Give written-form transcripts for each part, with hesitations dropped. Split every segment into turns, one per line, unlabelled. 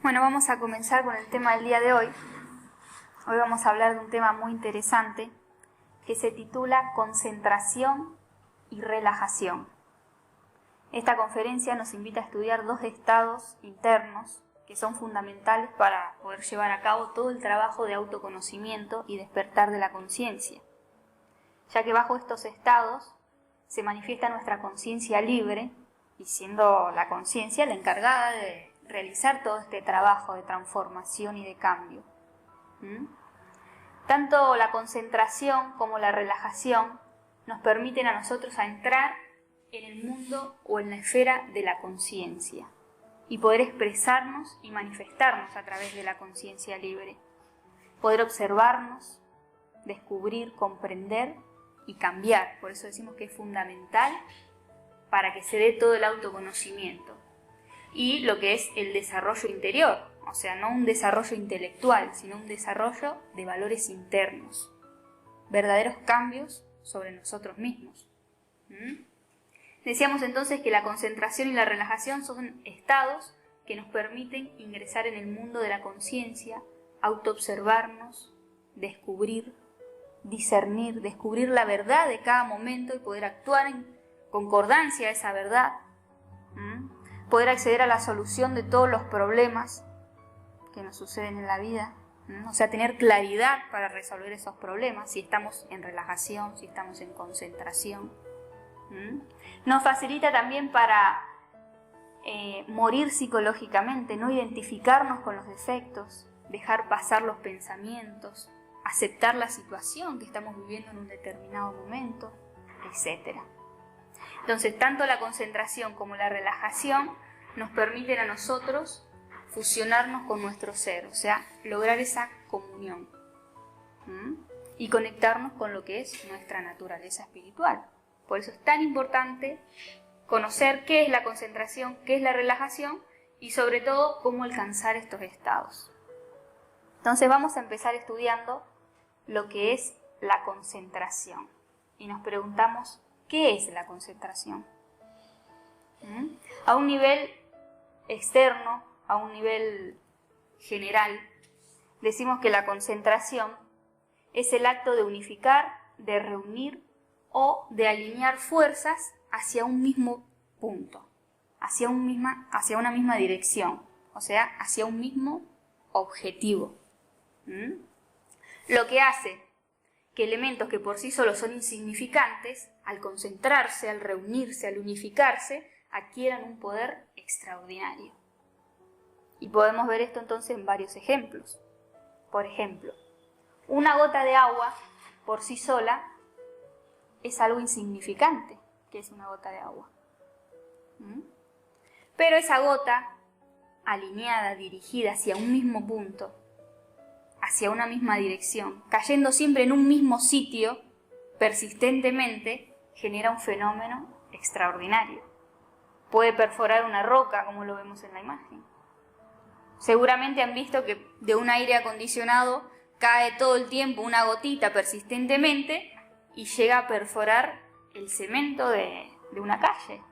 Bueno, vamos a comenzar con el tema del día de hoy. Hoy vamos a hablar de un tema muy interesante que se titula Concentración y Relajación. Esta conferencia nos invita a estudiar dos estados internos que son fundamentales para poder llevar a cabo todo el trabajo de autoconocimiento y despertar de la conciencia, ya que bajo estos estados se manifiesta nuestra conciencia libre y siendo la conciencia la encargada de realizar todo este trabajo de transformación y de cambio. Tanto la concentración como la relajación nos permiten a nosotros a entrar en el mundo o en la esfera de la conciencia y poder expresarnos y manifestarnos a través de la conciencia libre, poder observarnos, descubrir, comprender y cambiar. Por eso decimos que es fundamental para que se dé todo el autoconocimiento y lo que es el desarrollo interior, o sea, no un desarrollo intelectual, sino un desarrollo de valores internos, verdaderos cambios sobre nosotros mismos. Decíamos entonces que la concentración y la relajación son estados que nos permiten ingresar en el mundo de la conciencia, autoobservarnos, descubrir, discernir, descubrir la verdad de cada momento y poder actuar en concordancia a esa verdad, poder acceder a la solución de todos los problemas que nos suceden en la vida, o sea, tener claridad para resolver esos problemas, si estamos en relajación, si estamos en concentración. Nos facilita también para morir psicológicamente, no identificarnos con los defectos, dejar pasar los pensamientos, aceptar la situación que estamos viviendo en un determinado momento, etc. Entonces, tanto la concentración como la relajación nos permiten a nosotros fusionarnos con nuestro ser, o sea, lograr esa comunión y conectarnos con lo que es nuestra naturaleza espiritual. Por eso es tan importante conocer qué es la concentración, qué es la relajación y sobre todo cómo alcanzar estos estados. Entonces vamos a empezar estudiando lo que es la concentración y nos preguntamos ¿qué es la concentración? A un nivel externo, a un nivel general, decimos que la concentración es el acto de unificar, de reunir o de alinear fuerzas hacia un mismo punto, hacia una misma dirección, o sea, hacia un mismo objetivo. Lo que hace que elementos que por sí solos son insignificantes, al concentrarse, al reunirse, al unificarse, adquieran un poder extraordinario. Y podemos ver esto entonces en varios ejemplos. Por ejemplo, una gota de agua por sí sola es algo insignificante, que es una gota de agua. Pero esa gota, alineada, dirigida hacia un mismo punto, hacia una misma dirección, cayendo siempre en un mismo sitio, persistentemente, genera un fenómeno extraordinario. Puede perforar una roca, como lo vemos en la imagen. Seguramente han visto que de un aire acondicionado cae todo el tiempo una gotita persistentemente y llega a perforar el cemento de una calle.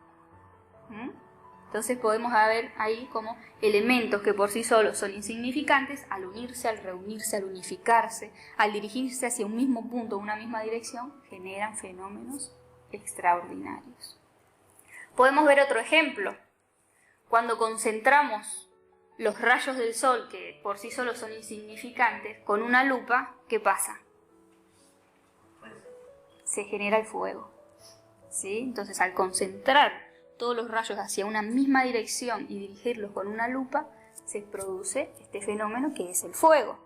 Entonces podemos ver ahí como elementos que por sí solos son insignificantes, al unirse, al reunirse, al unificarse, al dirigirse hacia un mismo punto, una misma dirección, generan fenómenos extraordinarios. Podemos ver otro ejemplo. Cuando concentramos los rayos del sol, que por sí solos son insignificantes, con una lupa, ¿qué pasa? Se genera el fuego. ¿Sí? Entonces, al concentrar todos los rayos hacia una misma dirección y dirigirlos con una lupa, se produce este fenómeno que es el fuego.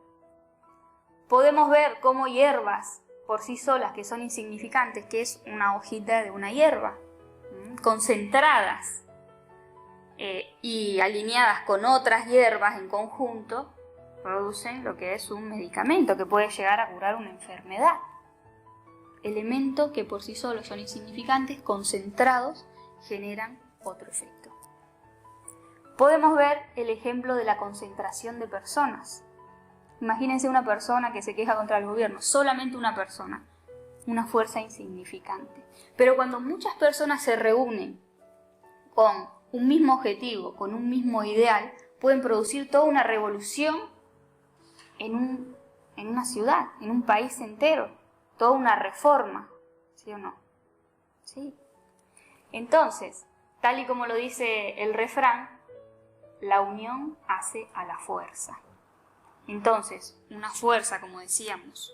Podemos ver cómo hierbas por sí solas, que son insignificantes, que es una hojita de una hierba, concentradas y alineadas con otras hierbas en conjunto, producen lo que es un medicamento que puede llegar a curar una enfermedad. Elementos que por sí solos son insignificantes, concentrados, generan otro efecto. Podemos ver el ejemplo de la concentración de personas. Imagínense una persona que se queja contra el gobierno, solamente una persona, una fuerza insignificante. Pero cuando muchas personas se reúnen con un mismo objetivo, con un mismo ideal, pueden producir toda una revolución en una ciudad, en un país entero, toda una reforma, ¿sí o no? Sí. Entonces, tal y como lo dice el refrán, la unión hace a la fuerza. Entonces, una fuerza, como decíamos,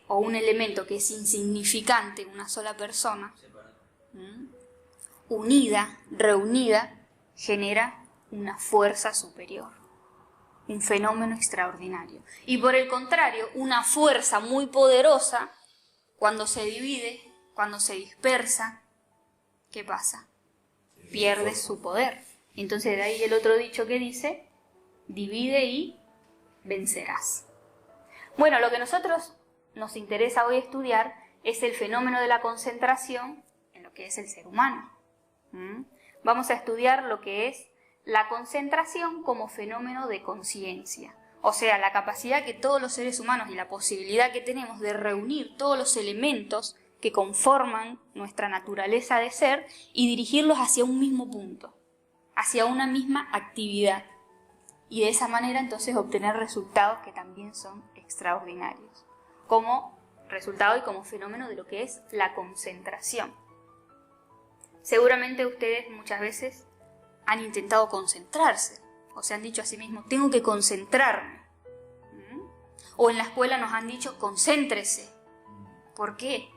o un elemento que es insignificante en una sola persona, unida, reunida, genera una fuerza superior, un fenómeno extraordinario. Y por el contrario, una fuerza muy poderosa, cuando se divide, cuando se dispersa, ¿qué pasa? Pierde su poder. Entonces de ahí el otro dicho que dice, divide y vencerás. Bueno, lo que a nosotros nos interesa hoy estudiar es el fenómeno de la concentración en lo que es el ser humano. Vamos a estudiar lo que es la concentración como fenómeno de conciencia, o sea, la capacidad que todos los seres humanos y la posibilidad que tenemos de reunir todos los elementos que conforman nuestra naturaleza de ser y dirigirlos hacia un mismo punto, hacia una misma actividad, y de esa manera entonces obtener resultados que también son extraordinarios, como resultado y como fenómeno de lo que es la concentración. Seguramente ustedes muchas veces han intentado concentrarse, o se han dicho a sí mismos, tengo que concentrarme. O en la escuela nos han dicho, concéntrese. ¿Por qué?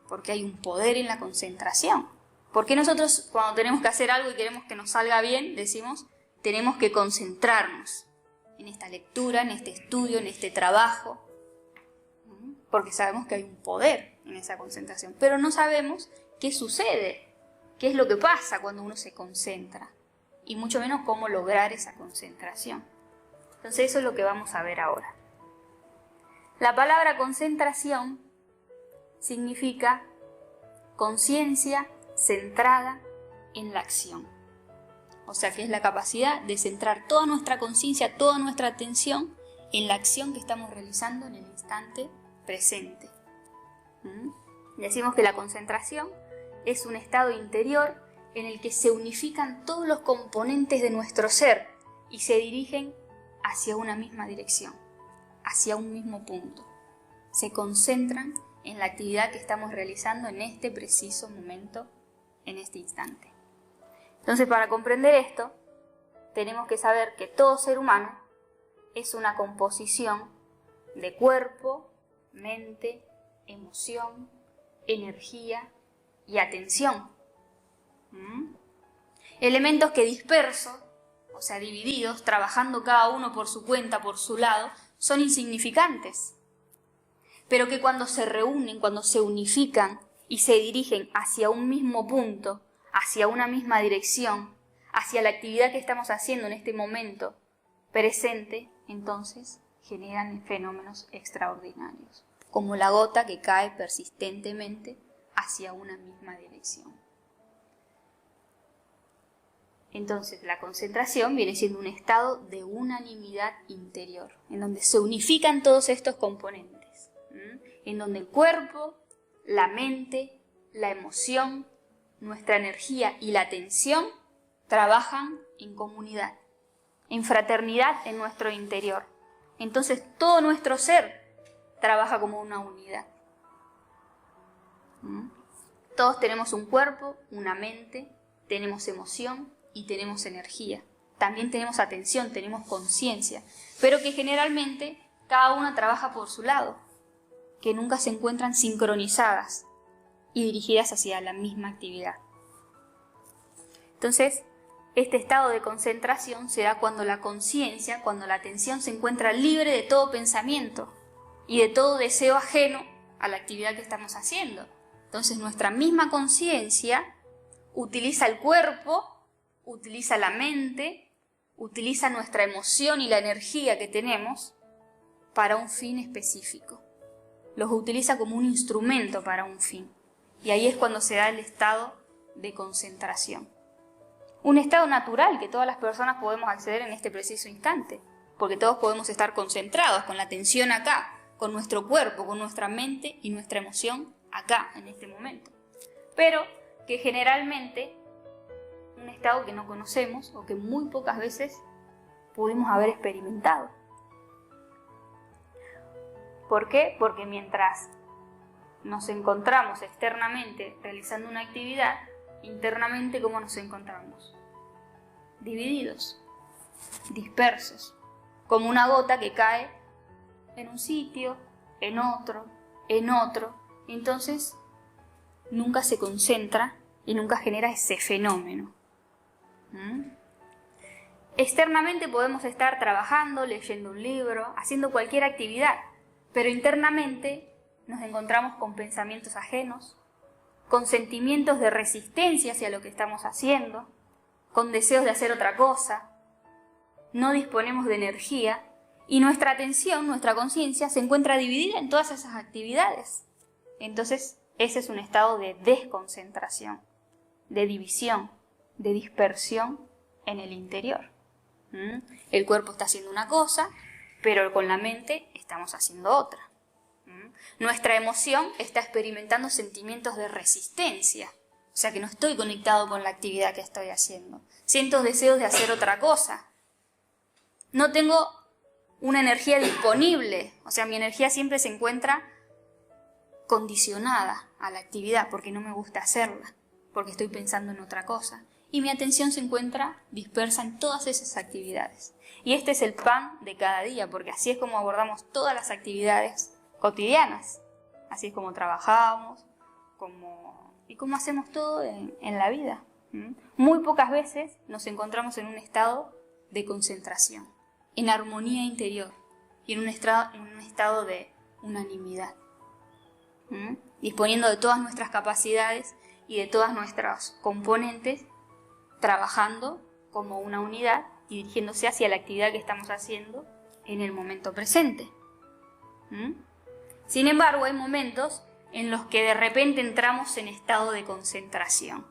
Porque hay un poder en la concentración. ¿Por qué nosotros cuando tenemos que hacer algo y queremos que nos salga bien, decimos, tenemos que concentrarnos en esta lectura, en este estudio, en este trabajo? Porque sabemos que hay un poder en esa concentración, pero no sabemos qué sucede. ¿Qué es lo que pasa cuando uno se concentra? Y mucho menos cómo lograr esa concentración. Entonces eso es lo que vamos a ver ahora. La palabra concentración significa conciencia centrada en la acción. O sea que es la capacidad de centrar toda nuestra conciencia, toda nuestra atención en la acción que estamos realizando en el instante presente. Decimos que la concentración es un estado interior en el que se unifican todos los componentes de nuestro ser y se dirigen hacia una misma dirección, hacia un mismo punto. Se concentran en la actividad que estamos realizando en este preciso momento, en este instante. Entonces, para comprender esto, tenemos que saber que todo ser humano es una composición de cuerpo, mente, emoción, energía y atención. Elementos que dispersos, o sea, divididos, trabajando cada uno por su cuenta, por su lado, son insignificantes. Pero que cuando se reúnen, cuando se unifican y se dirigen hacia un mismo punto, hacia una misma dirección, hacia la actividad que estamos haciendo en este momento presente, entonces generan fenómenos extraordinarios, como la gota que cae persistentemente hacia una misma dirección. Entonces, la concentración viene siendo un estado de unanimidad interior, en donde se unifican todos estos componentes, en donde el cuerpo, la mente, la emoción, nuestra energía y la atención trabajan en comunidad, en fraternidad en nuestro interior. Entonces, todo nuestro ser trabaja como una unidad. Todos tenemos un cuerpo, una mente, tenemos emoción y tenemos energía. También tenemos atención, tenemos conciencia, pero que generalmente cada una trabaja por su lado, que nunca se encuentran sincronizadas y dirigidas hacia la misma actividad. Entonces, este estado de concentración se da cuando la conciencia, cuando la atención se encuentra libre de todo pensamiento y de todo deseo ajeno a la actividad que estamos haciendo. Entonces, nuestra misma conciencia utiliza el cuerpo, utiliza la mente, utiliza nuestra emoción y la energía que tenemos para un fin específico. Los utiliza como un instrumento para un fin. Y ahí es cuando se da el estado de concentración. Un estado natural que todas las personas podemos acceder en este preciso instante, porque todos podemos estar concentrados con la atención acá, con nuestro cuerpo, con nuestra mente y nuestra emoción acá, en este momento. Pero que generalmente un estado que no conocemos o que muy pocas veces pudimos haber experimentado. ¿Por qué? Porque mientras nos encontramos externamente realizando una actividad, internamente, ¿cómo nos encontramos? Divididos, dispersos, como una gota que cae en un sitio, en otro, entonces nunca se concentra y nunca genera ese fenómeno. Externamente podemos estar trabajando, leyendo un libro, haciendo cualquier actividad, pero internamente nos encontramos con pensamientos ajenos, con sentimientos de resistencia hacia lo que estamos haciendo, con deseos de hacer otra cosa. No disponemos de energía y nuestra atención, nuestra conciencia se encuentra dividida en todas esas actividades. Entonces, ese es un estado de desconcentración, de división, de dispersión en el interior. El cuerpo está haciendo una cosa, pero con la mente estamos haciendo otra. Nuestra emoción está experimentando sentimientos de resistencia, o sea que no estoy conectado con la actividad que estoy haciendo. Siento deseos de hacer otra cosa. No tengo una energía disponible, o sea, mi energía siempre se encuentra condicionada a la actividad porque no me gusta hacerla, porque estoy pensando en otra cosa. Y mi atención se encuentra dispersa en todas esas actividades. Y este es el pan de cada día, porque así es como abordamos todas las actividades cotidianas. Así es como trabajamos, y como hacemos todo en la vida. Muy pocas veces nos encontramos en un estado de concentración, en armonía interior y en un estado de unanimidad. Disponiendo de todas nuestras capacidades y de todas nuestras componentes, trabajando como una unidad y dirigiéndose hacia la actividad que estamos haciendo en el momento presente. Sin embargo, hay momentos en los que de repente entramos en estado de concentración.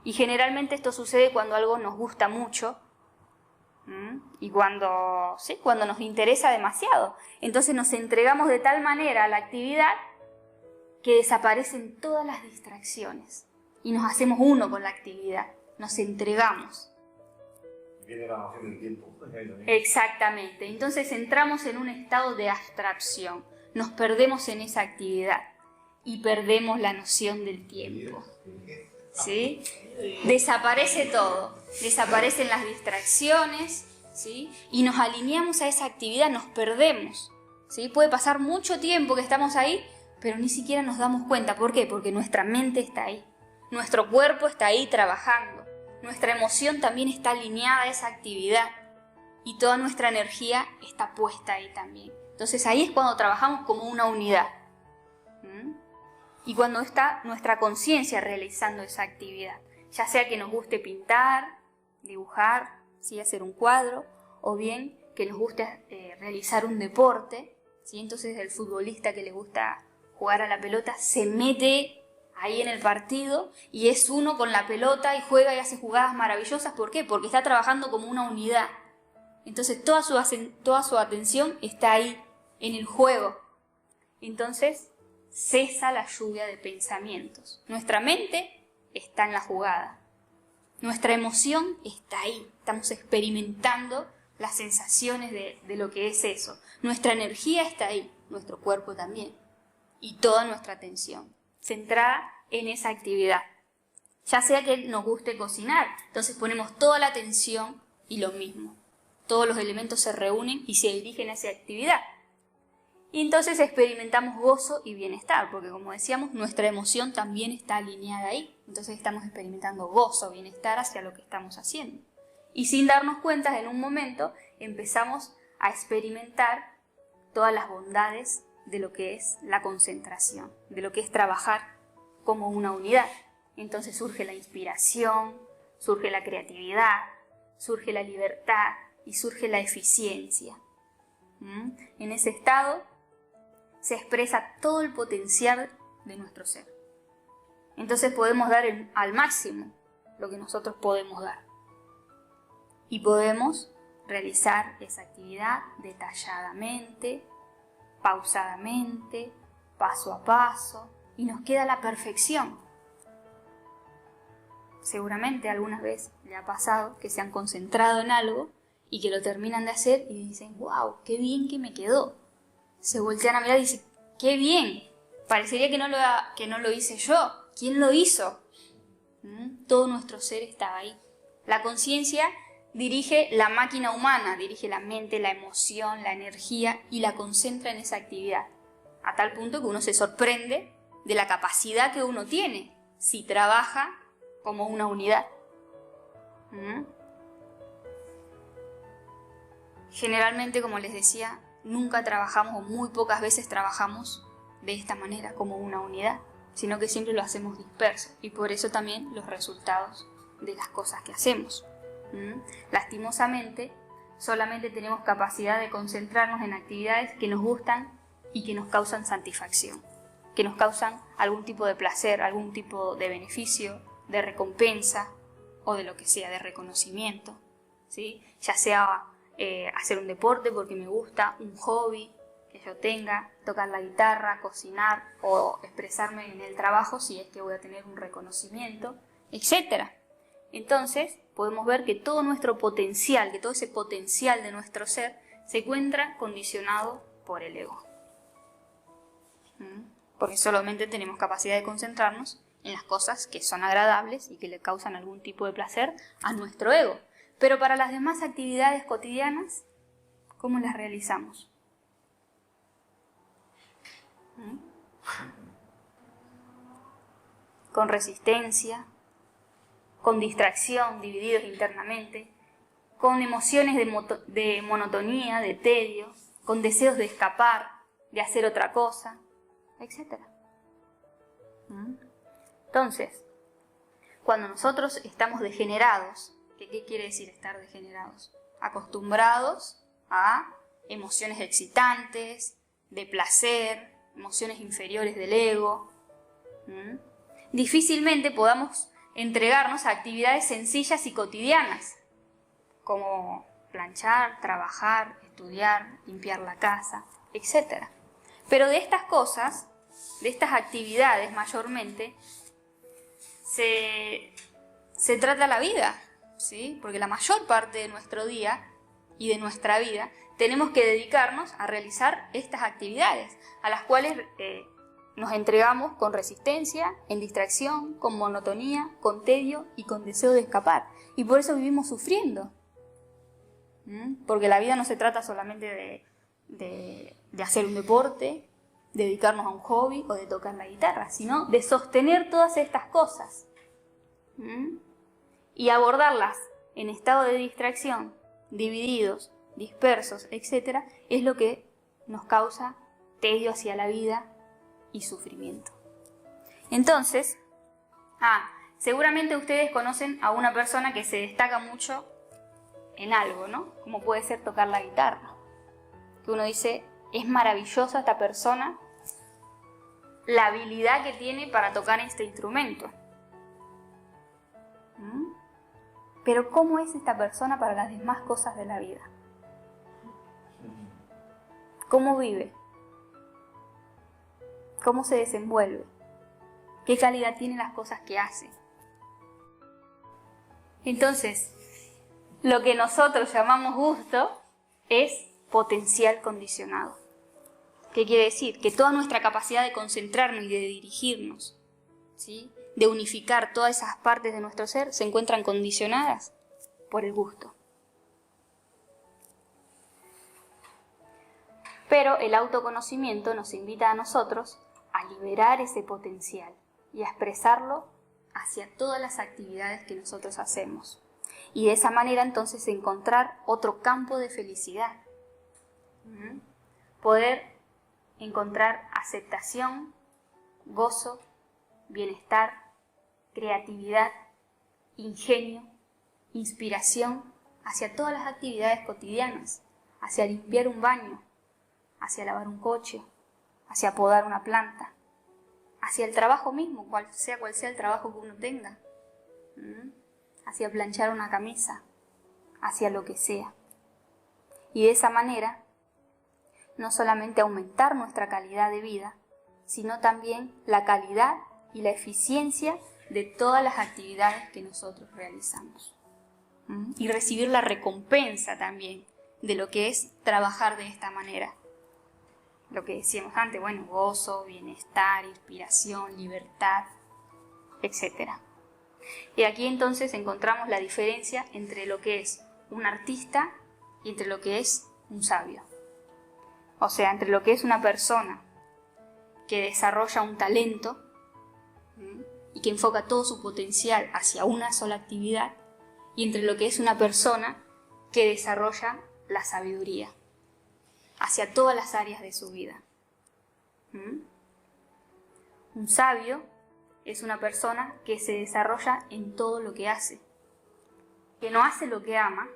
Y generalmente esto sucede cuando algo nos gusta mucho y cuando nos interesa demasiado. Entonces nos entregamos de tal manera a la actividad que desaparecen todas las distracciones y nos hacemos uno con la actividad, nos entregamos.
Viene la noción del tiempo.
Exactamente, entonces entramos en un estado de abstracción, nos perdemos en esa actividad y perdemos la noción del tiempo. ¿Sí? Desaparece todo, desaparecen las distracciones, ¿sí? Y nos alineamos a esa actividad, nos perdemos, ¿sí? Puede pasar mucho tiempo que estamos ahí, pero ni siquiera nos damos cuenta. ¿Por qué? Porque nuestra mente está ahí, nuestro cuerpo está ahí trabajando, nuestra emoción también está alineada a esa actividad y toda nuestra energía está puesta ahí también. Entonces ahí es cuando trabajamos como una unidad. Y cuando está nuestra conciencia realizando esa actividad, ya sea que nos guste pintar, dibujar, ¿sí? Hacer un cuadro, o bien que nos guste realizar un deporte, ¿sí? Entonces el futbolista que le gusta jugar a la pelota se mete ahí en el partido y es uno con la pelota y juega y hace jugadas maravillosas. ¿Por qué? Porque está trabajando como una unidad. Entonces toda su atención está ahí, en el juego. Entonces cesa la lluvia de pensamientos. Nuestra mente está en la jugada. Nuestra emoción está ahí. Estamos experimentando las sensaciones de lo que es eso. Nuestra energía está ahí, nuestro cuerpo también. Y toda nuestra atención centrada en esa actividad. Ya sea que nos guste cocinar, entonces ponemos toda la atención y lo mismo. Todos los elementos se reúnen y se dirigen a esa actividad. Y entonces experimentamos gozo y bienestar, porque como decíamos, nuestra emoción también está alineada ahí. Entonces estamos experimentando gozo, bienestar hacia lo que estamos haciendo. Y sin darnos cuenta, en un momento empezamos a experimentar todas las bondades de lo que es la concentración, de lo que es trabajar como una unidad. Entonces surge la inspiración, surge la creatividad, surge la libertad y surge la eficiencia. En ese estado se expresa todo el potencial de nuestro ser. Entonces podemos dar al máximo lo que nosotros podemos dar. Y podemos realizar esa actividad detalladamente, pausadamente, paso a paso, y nos queda la perfección. seguramente algunas veces le ha pasado que se han concentrado en algo y que lo terminan de hacer y dicen, wow, qué bien que me quedó. Se voltean a mirar y dicen, qué bien, parecería que no lo hice yo. ¿Quién lo hizo? Todo nuestro ser estaba ahí. La conciencia dirige la máquina humana, dirige la mente, la emoción, la energía y la concentra en esa actividad. A tal punto que uno se sorprende de la capacidad que uno tiene si trabaja como una unidad. Generalmente, como les decía, nunca trabajamos o muy pocas veces trabajamos de esta manera, como una unidad, sino que siempre lo hacemos disperso y por eso también los resultados de las cosas que hacemos. Lastimosamente, solamente tenemos capacidad de concentrarnos en actividades que nos gustan y que nos causan satisfacción, que nos causan algún tipo de placer, algún tipo de beneficio, de recompensa o de lo que sea, de reconocimiento, ¿sí? Ya sea hacer un deporte porque me gusta, un hobby que yo tenga, tocar la guitarra, cocinar o expresarme en el trabajo si es que voy a tener un reconocimiento, etc. Entonces podemos ver que todo nuestro potencial, que todo ese potencial de nuestro ser se encuentra condicionado por el ego. Porque solamente tenemos capacidad de concentrarnos en las cosas que son agradables y que le causan algún tipo de placer a nuestro ego. Pero para las demás actividades cotidianas, ¿cómo las realizamos? Con resistencia, con distracción, divididos internamente, con emociones de monotonía, de tedio, con deseos de escapar, de hacer otra cosa, etc. Entonces, cuando nosotros estamos degenerados, ¿qué quiere decir estar degenerados? Acostumbrados a emociones excitantes, de placer, emociones inferiores del ego. Difícilmente podamos entregarnos a actividades sencillas y cotidianas, como planchar, trabajar, estudiar, limpiar la casa, etc. Pero de estas cosas, de estas actividades mayormente, se trata la vida, ¿sí? Porque la mayor parte de nuestro día y de nuestra vida tenemos que dedicarnos a realizar estas actividades, a las cuales nos entregamos con resistencia, en distracción, con monotonía, con tedio y con deseo de escapar. Y por eso vivimos sufriendo. Porque la vida no se trata solamente de hacer un deporte, de dedicarnos a un hobby o de tocar la guitarra, sino de sostener todas estas cosas. Y abordarlas en estado de distracción, divididos, dispersos, etc., es lo que nos causa tedio hacia la vida y sufrimiento. Entonces, seguramente ustedes conocen a una persona que se destaca mucho en algo, ¿no? Como puede ser tocar la guitarra. Que uno dice, es maravillosa esta persona, la habilidad que tiene para tocar este instrumento. Pero ¿cómo es esta persona para las demás cosas de la vida? ¿Cómo vive? ¿Cómo se desenvuelve? ¿Qué calidad tienen las cosas que hace? Entonces, lo que nosotros llamamos gusto es potencial condicionado. ¿Qué quiere decir? Que toda nuestra capacidad de concentrarnos y de dirigirnos, ¿sí?, de unificar todas esas partes de nuestro ser, se encuentran condicionadas por el gusto. Pero el autoconocimiento nos invita a nosotros a liberar ese potencial y a expresarlo hacia todas las actividades que nosotros hacemos. Y de esa manera entonces encontrar otro campo de felicidad. Poder encontrar aceptación, gozo, bienestar, creatividad, ingenio, inspiración hacia todas las actividades cotidianas, hacia limpiar un baño, hacia lavar un coche, hacia podar una planta, hacia el trabajo mismo, cual sea el trabajo que uno tenga, hacia planchar una camisa, hacia lo que sea. Y de esa manera, no solamente aumentar nuestra calidad de vida, sino también la calidad y la eficiencia de todas las actividades que nosotros realizamos. Y recibir la recompensa también de lo que es trabajar de esta manera. Lo que decíamos antes, bueno, gozo, bienestar, inspiración, libertad, etc. Y aquí entonces encontramos la diferencia entre lo que es un artista y entre lo que es un sabio. O sea, entre lo que es una persona que desarrolla un talento y que enfoca todo su potencial hacia una sola actividad, y entre lo que es una persona que desarrolla la sabiduría hacia todas las áreas de su vida. Un sabio es una persona que se desarrolla en todo lo que hace, que no hace lo que ama,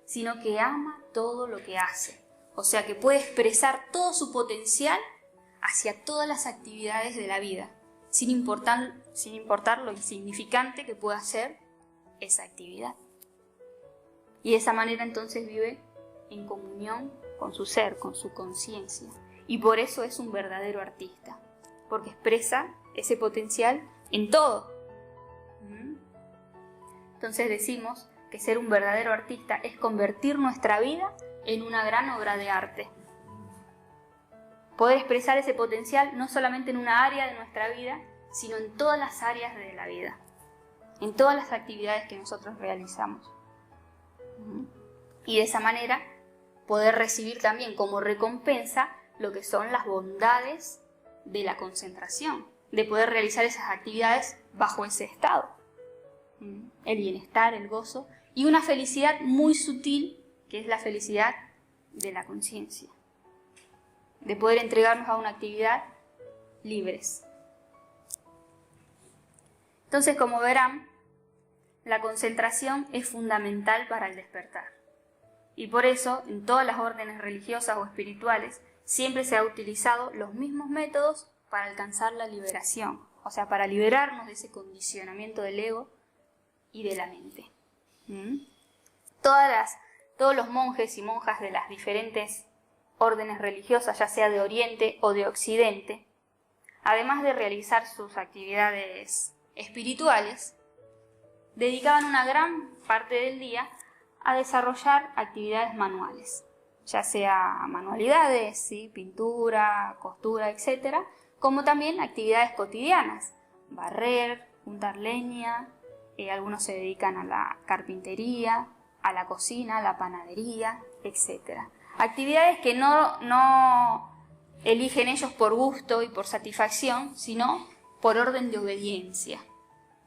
sino que ama todo lo que hace. O sea, que puede expresar todo su potencial hacia todas las actividades de la vida, sin importar lo insignificante que pueda ser esa actividad. Y de esa manera entonces vive en comunión con su ser, con su conciencia. Y por eso es un verdadero artista, porque expresa ese potencial en todo. Entonces decimos que ser un verdadero artista es convertir nuestra vida en una gran obra de arte. Poder expresar ese potencial no solamente en una área de nuestra vida, sino en todas las áreas de la vida, en todas las actividades que nosotros realizamos. Y de esa manera poder recibir también como recompensa lo que son las bondades de la concentración, de poder realizar esas actividades bajo ese estado. El bienestar, el gozo y una felicidad muy sutil, que es la felicidad de la conciencia, de poder entregarnos a una actividad libres. Entonces, como verán, la concentración es fundamental para el despertar. Y por eso, en todas las órdenes religiosas o espirituales, siempre se han utilizado los mismos métodos para alcanzar la liberación, o sea, para liberarnos de ese condicionamiento del ego y de la mente. Todos los monjes y monjas de las diferentes órdenes religiosas, ya sea de Oriente o de Occidente, además de realizar sus actividades espirituales, dedicaban una gran parte del día a desarrollar actividades manuales, ya sea manualidades, ¿sí? Pintura, costura, etc., como también actividades cotidianas, barrer, juntar leña, algunos se dedican a la carpintería, a la cocina, a la panadería, etc. Actividades que no eligen ellos por gusto y por satisfacción, sino por orden de obediencia.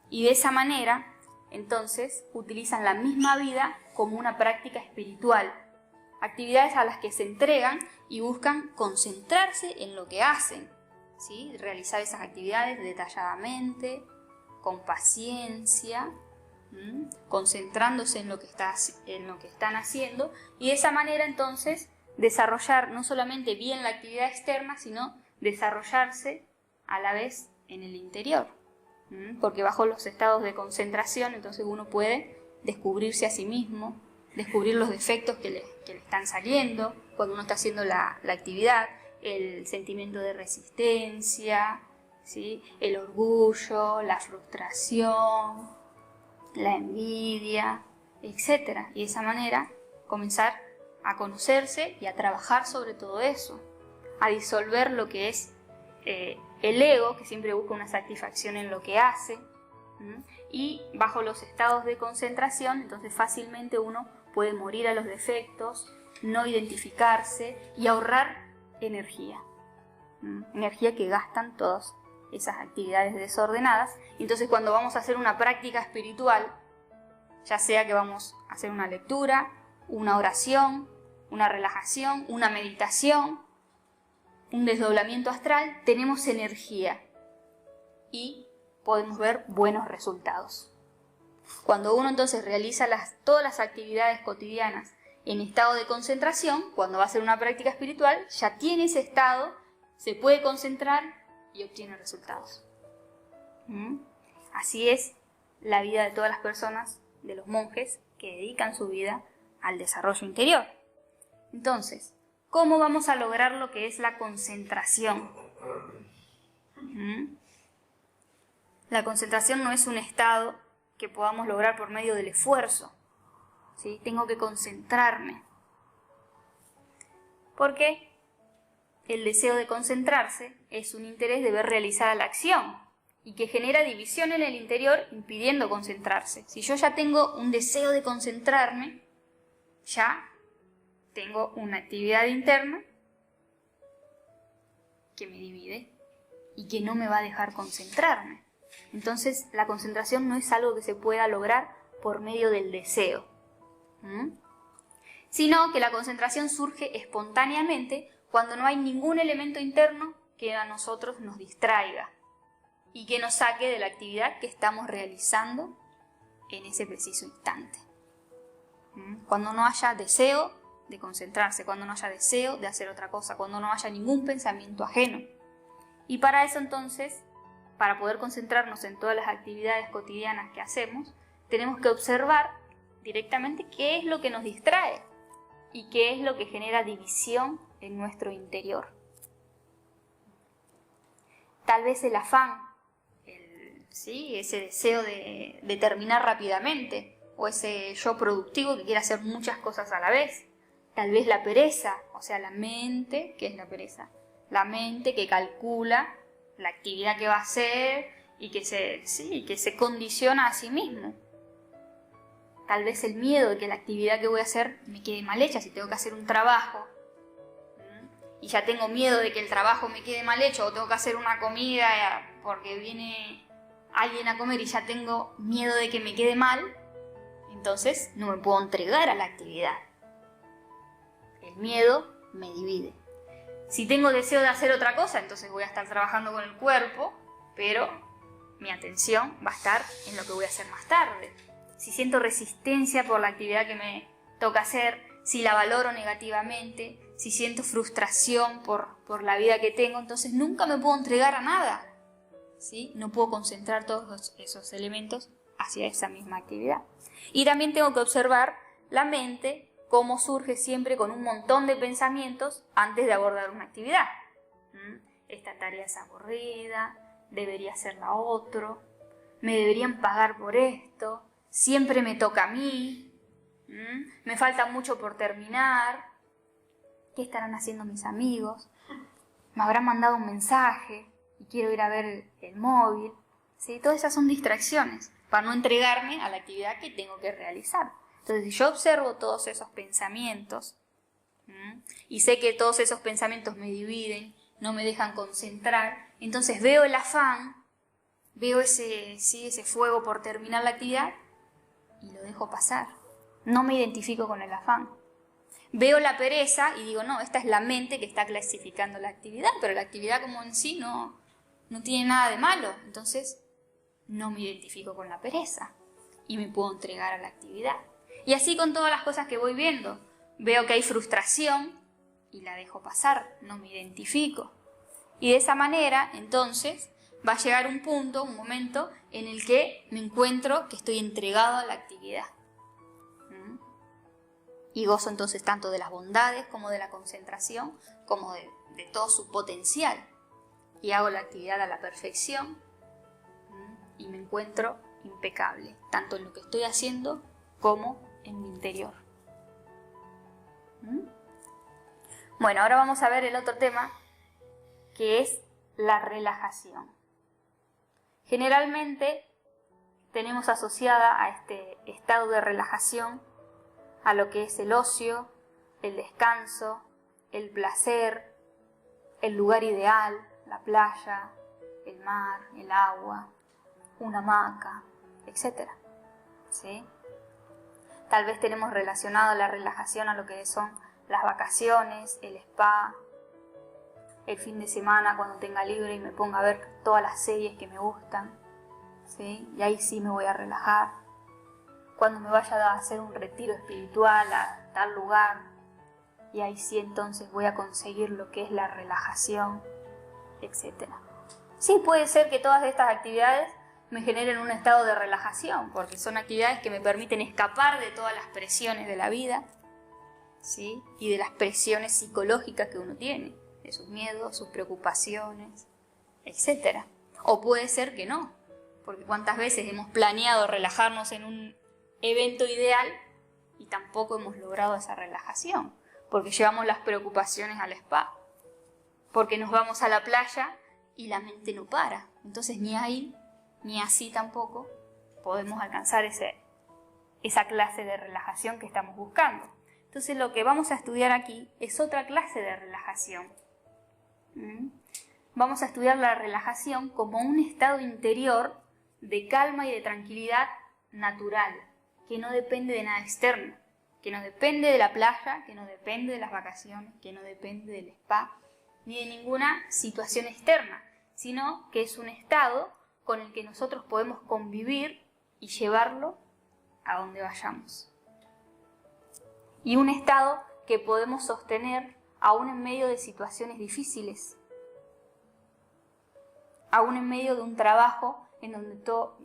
Y de esa manera, entonces, utilizan la misma vida como una práctica espiritual, actividades a las que se entregan y buscan concentrarse en lo que hacen, ¿sí? Realizar esas actividades detalladamente, con paciencia, concentrándose en lo que están haciendo, y de esa manera entonces desarrollar no solamente bien la actividad externa, sino desarrollarse a la vez en el interior. Porque bajo los estados de concentración entonces uno puede descubrirse a sí mismo, descubrir los defectos que le están saliendo cuando uno está haciendo la actividad, el sentimiento de resistencia, ¿sí? El orgullo, la frustración, la envidia, etc. Y de esa manera comenzar a conocerse y a trabajar sobre todo eso, a disolver lo que es el ego, que siempre busca una satisfacción en lo que hace, y bajo los estados de concentración, entonces fácilmente uno puede morir a los defectos, no identificarse y ahorrar energía, energía que gastan todas esas actividades desordenadas. Entonces cuando vamos a hacer una práctica espiritual, ya sea que vamos a hacer una lectura, una oración, una relajación, una meditación, un desdoblamiento astral, tenemos energía y podemos ver buenos resultados. Cuando uno entonces realiza todas las actividades cotidianas en estado de concentración, cuando va a hacer una práctica espiritual, ya tiene ese estado, se puede concentrar y obtiene resultados. Así es la vida de todas las personas, de los monjes que dedican su vida al desarrollo interior. Entonces, ¿cómo vamos a lograr lo que es la concentración? La concentración no es un estado que podamos lograr por medio del esfuerzo, ¿sí? Tengo que concentrarme. Porque el deseo de concentrarse es un interés de ver realizada la acción y que genera división en el interior impidiendo concentrarse. Si yo ya tengo un deseo de concentrarme, ya tengo una actividad interna que me divide y que no me va a dejar concentrarme. Entonces, la concentración no es algo que se pueda lograr por medio del deseo, sino que la concentración surge espontáneamente cuando no hay ningún elemento interno que a nosotros nos distraiga y que nos saque de la actividad que estamos realizando en ese preciso instante. Cuando no haya deseo de concentrarse, cuando no haya deseo de hacer otra cosa, cuando no haya ningún pensamiento ajeno. Y para eso entonces, para poder concentrarnos en todas las actividades cotidianas que hacemos, tenemos que observar directamente qué es lo que nos distrae y qué es lo que genera división en nuestro interior. Tal vez el afán, ese deseo de terminar rápidamente, o ese yo productivo que quiere hacer muchas cosas a la vez. Tal vez la pereza, o sea, la mente, ¿qué es la pereza? La mente que calcula la actividad que va a hacer y que se condiciona a sí mismo. Tal vez el miedo de que la actividad que voy a hacer me quede mal hecha, si tengo que hacer un trabajo y ya tengo miedo de que el trabajo me quede mal hecho, o tengo que hacer una comida porque viene alguien a comer y ya tengo miedo de que me quede mal, entonces no me puedo entregar a la actividad. El miedo me divide. Si tengo deseo de hacer otra cosa, entonces voy a estar trabajando con el cuerpo, pero mi atención va a estar en lo que voy a hacer más tarde. Si siento resistencia por la actividad que me toca hacer, si la valoro negativamente, si siento frustración por la vida que tengo, entonces nunca me puedo entregar a nada, ¿sí? No puedo concentrar todos esos elementos hacia esa misma actividad. Y también tengo que observar la mente, cómo surge siempre con un montón de pensamientos antes de abordar una actividad. Esta tarea es aburrida, debería hacerla otro, me deberían pagar por esto, siempre me toca a mí, me falta mucho por terminar, ¿qué estarán haciendo mis amigos? Me habrán mandado un mensaje y quiero ir a ver el móvil, ¿sí? Todas esas son distracciones para no entregarme a la actividad que tengo que realizar. Entonces, si yo observo todos esos pensamientos y sé que todos esos pensamientos me dividen, no me dejan concentrar, entonces veo el afán, veo ese fuego por terminar la actividad y lo dejo pasar. No me identifico con el afán. Veo la pereza y digo, no, esta es la mente que está clasificando la actividad, pero la actividad como en sí no tiene nada de malo. Entonces, no me identifico con la pereza y me puedo entregar a la actividad. Y así con todas las cosas que voy viendo. Veo que hay frustración y la dejo pasar, no me identifico. Y de esa manera, entonces, va a llegar un punto, un momento, en el que me encuentro que estoy entregado a la actividad. Y gozo entonces tanto de las bondades como de la concentración, como de todo su potencial. Y hago la actividad a la perfección y me encuentro impecable, tanto en lo que estoy haciendo como en mi interior. Bueno, ahora vamos a ver el otro tema, que es la relajación. Generalmente tenemos asociada a este estado de relajación a lo que es el ocio, el descanso, el placer, el lugar ideal, la playa, el mar, el agua, una hamaca, etc. ¿Sí? Tal vez tenemos relacionado la relajación a lo que son las vacaciones, el spa, el fin de semana cuando tenga libre y me ponga a ver todas las series que me gustan, ¿sí? Y ahí sí me voy a relajar. Cuando me vaya a hacer un retiro espiritual a tal lugar, y ahí sí entonces voy a conseguir lo que es la relajación, etc. Sí, puede ser que todas estas actividades me generen un estado de relajación, porque son actividades que me permiten escapar de todas las presiones de la vida, ¿sí? Y de las presiones psicológicas que uno tiene, de sus miedos, sus preocupaciones, etc. O puede ser que no. porque cuántas veces hemos planeado relajarnos en un evento ideal y tampoco hemos logrado esa relajación, porque llevamos las preocupaciones al spa, porque nos vamos a la playa y la mente no para. Entonces ni ahí ni así tampoco podemos alcanzar esa clase de relajación que estamos buscando. Entonces lo que vamos a estudiar aquí es otra clase de relajación. Vamos a estudiar la relajación como un estado interior de calma y de tranquilidad natural, que no depende de nada externo, que no depende de la playa, que no depende de las vacaciones, que no depende del spa, ni de ninguna situación externa, sino que es un estado con el que nosotros podemos convivir y llevarlo a donde vayamos. Y un estado que podemos sostener aún en medio de situaciones difíciles, aún en medio de un trabajo en donde todos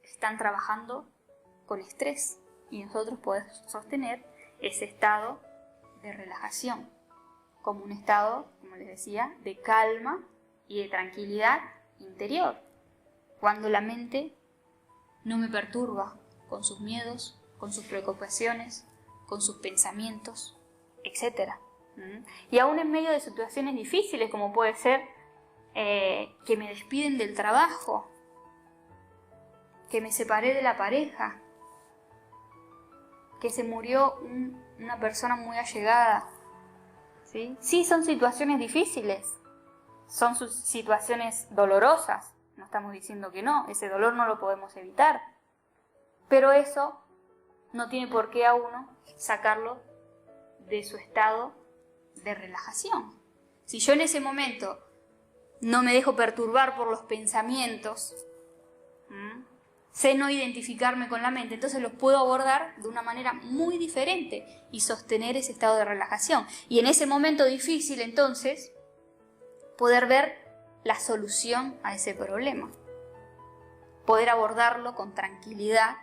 están trabajando con estrés, y nosotros podemos sostener ese estado de relajación como un estado, como les decía, de calma y de tranquilidad interior, cuando la mente no me perturba con sus miedos, con sus preocupaciones, con sus pensamientos, etc. Y aún en medio de situaciones difíciles, como puede ser que me despiden del trabajo, que me separé de la pareja, que se murió una persona muy allegada, ¿sí? Sí, son situaciones difíciles, son situaciones dolorosas, no estamos diciendo que no, ese dolor no lo podemos evitar, pero eso no tiene por qué a uno sacarlo de su estado de relajación. Si yo en ese momento no me dejo perturbar por los pensamientos, sé no identificarme con la mente, entonces los puedo abordar de una manera muy diferente y sostener ese estado de relajación. Y en ese momento difícil, entonces, poder ver la solución a ese problema. Poder abordarlo con tranquilidad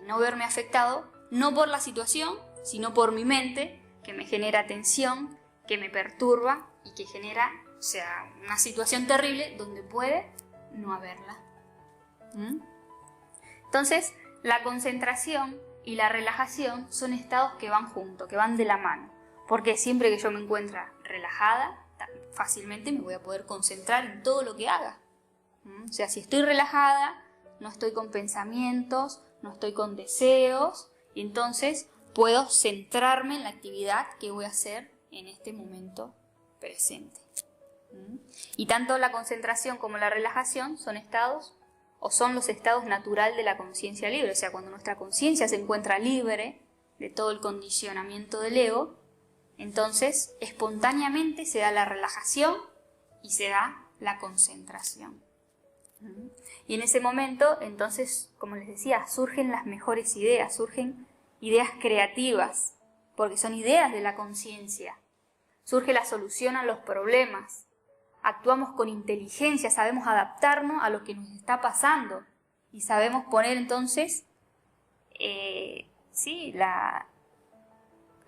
y no verme afectado, no por la situación, sino por mi mente, que me genera tensión, que me perturba y que genera, una situación terrible donde puede no haberla. Entonces, la concentración y la relajación son estados que van juntos, que van de la mano, porque siempre que yo me encuentre relajada, fácilmente me voy a poder concentrar en todo lo que haga. O sea, si estoy relajada, no estoy con pensamientos, no estoy con deseos, y entonces puedo centrarme en la actividad que voy a hacer en este momento presente. Y tanto la concentración como la relajación son estados, o son los estados naturales de la conciencia libre. O sea, cuando nuestra conciencia se encuentra libre de todo el condicionamiento del ego, entonces espontáneamente se da la relajación y se da la concentración. Y en ese momento, entonces, como les decía, surgen las mejores ideas, surgen ideas creativas, porque son ideas de la conciencia. Surge la solución a los problemas. Actuamos con inteligencia, sabemos adaptarnos a lo que nos está pasando y sabemos poner entonces la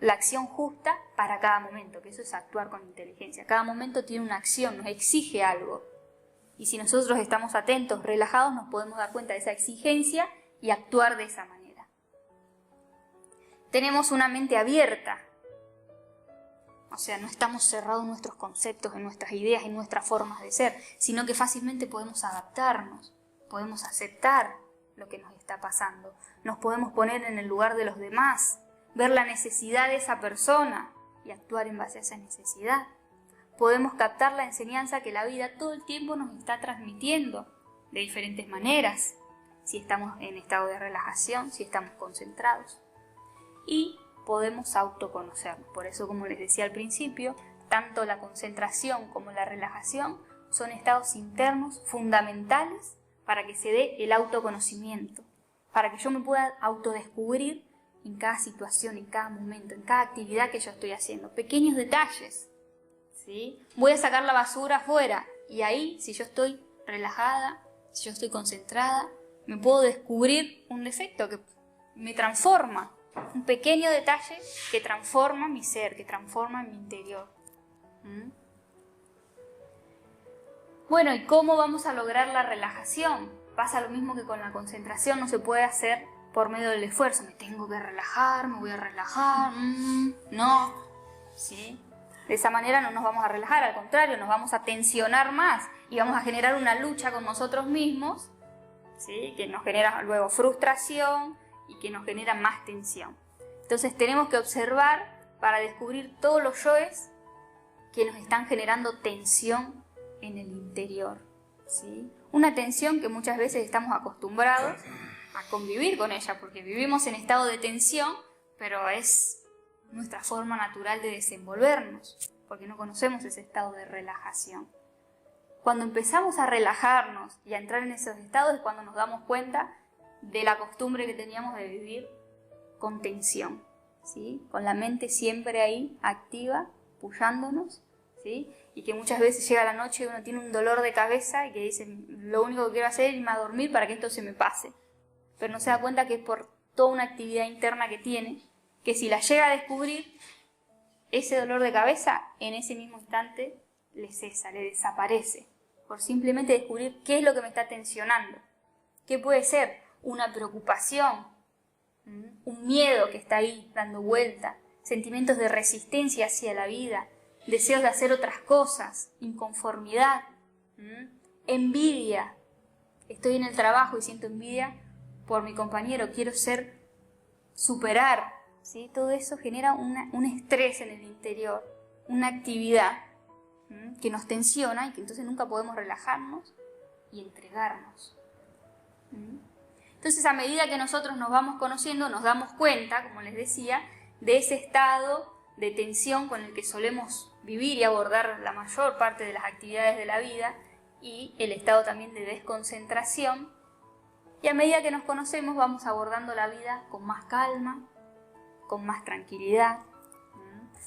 acción justa para cada momento, que eso es actuar con inteligencia. Cada momento tiene una acción, nos exige algo. Y si nosotros estamos atentos, relajados, nos podemos dar cuenta de esa exigencia y actuar de esa manera. Tenemos una mente abierta. O sea, no estamos cerrados en nuestros conceptos, en nuestras ideas, en nuestras formas de ser, sino que fácilmente podemos adaptarnos, podemos aceptar lo que nos está pasando, nos podemos poner en el lugar de los demás, ver la necesidad de esa persona y actuar en base a esa necesidad. Podemos captar la enseñanza que la vida todo el tiempo nos está transmitiendo de diferentes maneras, si estamos en estado de relajación, si estamos concentrados. Y podemos autoconocernos. Por eso, como les decía al principio, tanto la concentración como la relajación son estados internos fundamentales para que se dé el autoconocimiento, para que yo me pueda autodescubrir en cada situación, en cada momento, en cada actividad que yo estoy haciendo. Pequeños detalles, ¿sí? Voy a sacar la basura afuera y ahí, si yo estoy relajada, si yo estoy concentrada, me puedo descubrir un defecto que me transforma. Un pequeño detalle que transforma mi ser, que transforma mi interior. Bueno, ¿y cómo vamos a lograr la relajación? Pasa lo mismo que con la concentración, no se puede hacer por medio del esfuerzo. Me tengo que relajar, me voy a relajar, no, ¿sí? De esa manera no nos vamos a relajar, al contrario, nos vamos a tensionar más y vamos a generar una lucha con nosotros mismos, ¿sí? Que nos genera luego frustración y que nos genera más tensión. Entonces tenemos que observar para descubrir todos los yoes que nos están generando tensión en el interior, ¿sí? Una tensión que muchas veces estamos acostumbrados a convivir con ella, porque vivimos en estado de tensión, pero es nuestra forma natural de desenvolvernos, porque no conocemos ese estado de relajación. Cuando empezamos a relajarnos y a entrar en esos estados es cuando nos damos cuenta de la costumbre que teníamos de vivir con tensión, ¿sí? Con la mente siempre ahí, activa, puyándonos, ¿sí? Y que muchas veces llega la noche y uno tiene un dolor de cabeza y que dice, lo único que quiero hacer es irme a dormir para que esto se me pase. Pero no se da cuenta que es por toda una actividad interna que tiene, que si la llega a descubrir, ese dolor de cabeza en ese mismo instante le cesa, le desaparece, por simplemente descubrir qué es lo que me está tensionando. ¿Qué puede ser? Una preocupación, un miedo que está ahí dando vuelta, sentimientos de resistencia hacia la vida, deseos de hacer otras cosas, inconformidad, envidia. Estoy en el trabajo y siento envidia por mi compañero, quiero superar, ¿sí? Todo eso genera un estrés en el interior, una actividad que nos tensiona y que entonces nunca podemos relajarnos y entregarnos. Entonces, a medida que nosotros nos vamos conociendo, nos damos cuenta, como les decía, de ese estado de tensión con el que solemos vivir y abordar la mayor parte de las actividades de la vida, y el estado también de desconcentración. Y a medida que nos conocemos vamos abordando la vida con más calma, con más tranquilidad.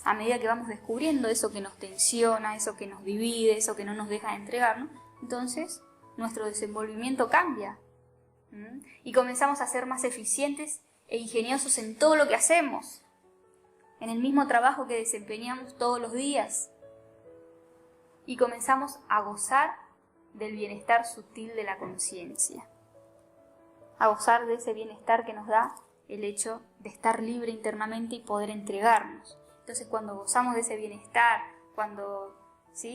A medida que vamos descubriendo eso que nos tensiona, eso que nos divide, eso que no nos deja de entregarnos, entonces nuestro desenvolvimiento cambia. Y comenzamos a ser más eficientes e ingeniosos en todo lo que hacemos, en el mismo trabajo que desempeñamos todos los días. Y comenzamos a gozar del bienestar sutil de la conciencia, a gozar de ese bienestar que nos da el hecho de estar libre internamente y poder entregarnos. Entonces, cuando gozamos de ese bienestar, cuando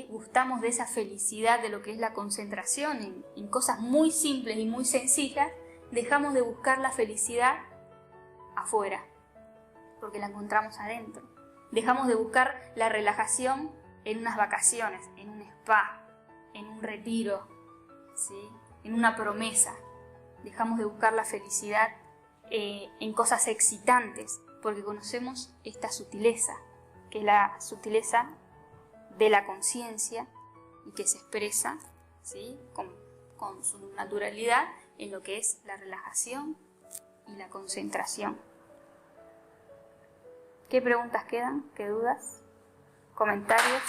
gustamos de esa felicidad de lo que es la concentración en cosas muy simples y muy sencillas, dejamos de buscar la felicidad afuera, porque la encontramos adentro. Dejamos de buscar la relajación en unas vacaciones, en un spa, en un retiro, ¿sí? En una promesa. Dejamos de buscar la felicidad en cosas excitantes, porque conocemos esta sutileza, que es la sutileza de la conciencia y que se expresa, ¿sí? con su naturalidad en lo que es la relajación y la concentración. ¿Qué preguntas quedan? ¿Qué dudas? ¿Comentarios?